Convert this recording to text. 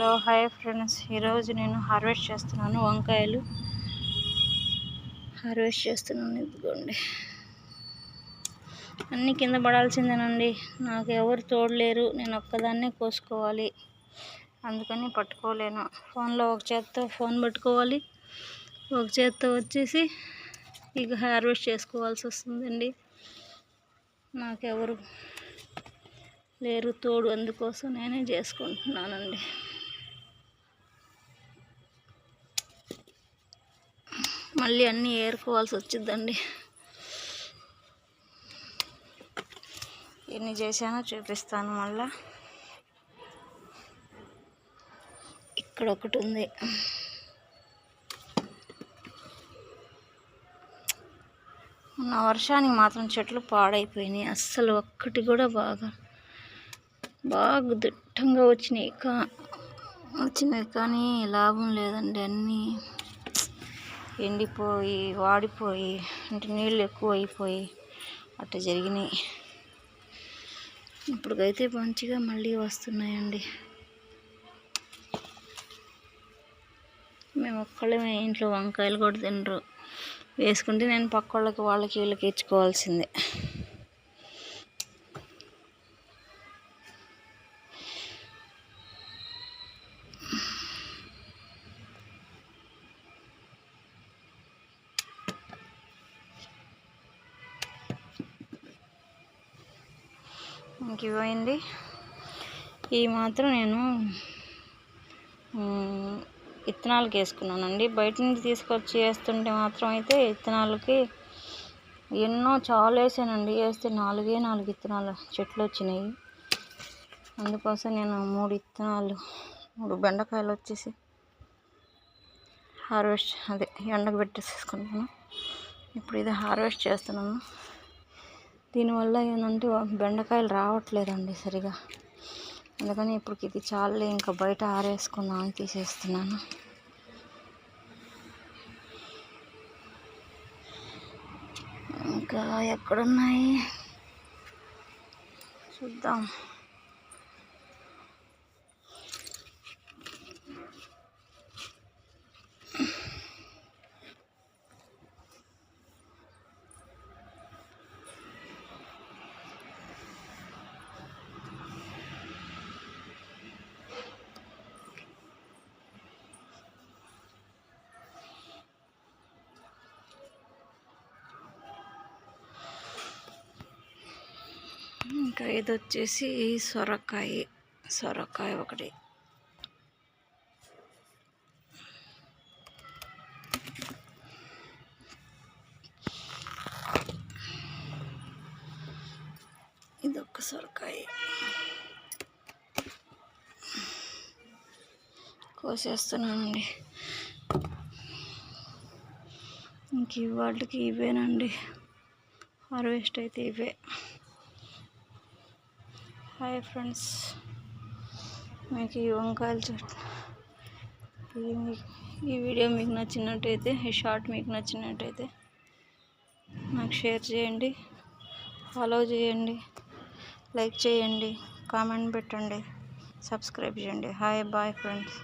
Hello hi friends, ఈరోజు నేను harvest చేస్తున్నాను. వంకాయలు హార్వెస్ట్ చేస్తున్నాను. ఇదిగోండి, అన్నీ కింద పడాల్సిందేనండి. నాకు ఎవరు తోడలేరు, నేను ఒక్కదాన్నే కోసుకోవాలి. అందుకని పట్టుకోలేను. ఫోన్లో ఒక చేత్తో ఫోన్ పట్టుకోవాలి, ఒక చేత్తో వచ్చేసి ఇక హార్వెస్ట్ చేసుకోవాల్సి వస్తుందండి. నాకెవరు లేరు తోడు, అందుకోసం నేనే చేసుకుంటున్నానండి. మళ్ళీ అన్నీ ఏరుకోవాల్సి వచ్చిందండి. ఎన్ని చేశానో చూపిస్తాను. మళ్ళా ఇక్కడ ఒకటి ఉంది. మొన్న వర్షానికి మాత్రం చెట్లు పాడైపోయినాయి. అస్సలు ఒక్కటి కూడా బాగా దిట్టంగా వచ్చినాయి కానీ లాభం లేదండి. అన్నీ ఎండిపోయి వాడిపోయి, అంటే నీళ్ళు ఎక్కువ అయిపోయి అట్లా జరిగినాయి. ఇప్పటికైతే మంచిగా మళ్ళీ వస్తున్నాయండి. మేము ఒక్కళ్ళమే ఇంట్లో వంకాయలు కూడా తినరు. వేసుకుంటే నేను పక్క వాళ్ళకి వీళ్ళకి ఇచ్చుకోవాల్సిందే. ఇంక ఇవ్వండి. ఇవి మాత్రం నేను విత్తనాలకి వేసుకున్నానండి. బయట నుంచి తీసుకొచ్చి వేస్తుంటే మాత్రం అయితే విత్తనాలకి చాలా వేసానండి. వేస్తే 4 విత్తనాలు చెట్లు వచ్చినాయి. అందుకోసం నేను 3 బెండకాయలు వచ్చేసి ఎండకు పెట్టేసుకుంటున్నాను. ఇప్పుడు ఇది హార్వెస్ట్ చేస్తున్నాను. దీనివల్ల ఏంటంటే బెండకాయలు రావట్లేదండి సరిగా. అందుకని ఇప్పుడు ఇది చాలే, ఇంకా బయట ఆరేసుకుందామని తీసేస్తున్నాను. ఇంకా ఎక్కడున్నాయి చూద్దాం. ఇంకా ఇది వచ్చేసి సొరకాయ ఒకటి. ఇదొక సొరకాయ కోసేస్తున్నానండి. ఇంక వాటికి ఇవేనండి హార్వెస్ట్ అయితే ఇవే. హాయ్ ఫ్రెండ్స్, మీకు ఈ వంకాయల చెట్టు ఈ వీడియో మీకు నచ్చినట్టయితే, ఈ షార్ట్ మీకు నచ్చినట్టయితే నాకు షేర్ చేయండి, ఫాలో చేయండి, లైక్ చేయండి, కామెంట్ పెట్టండి, సబ్స్క్రైబ్ చేయండి. Hi bye friends.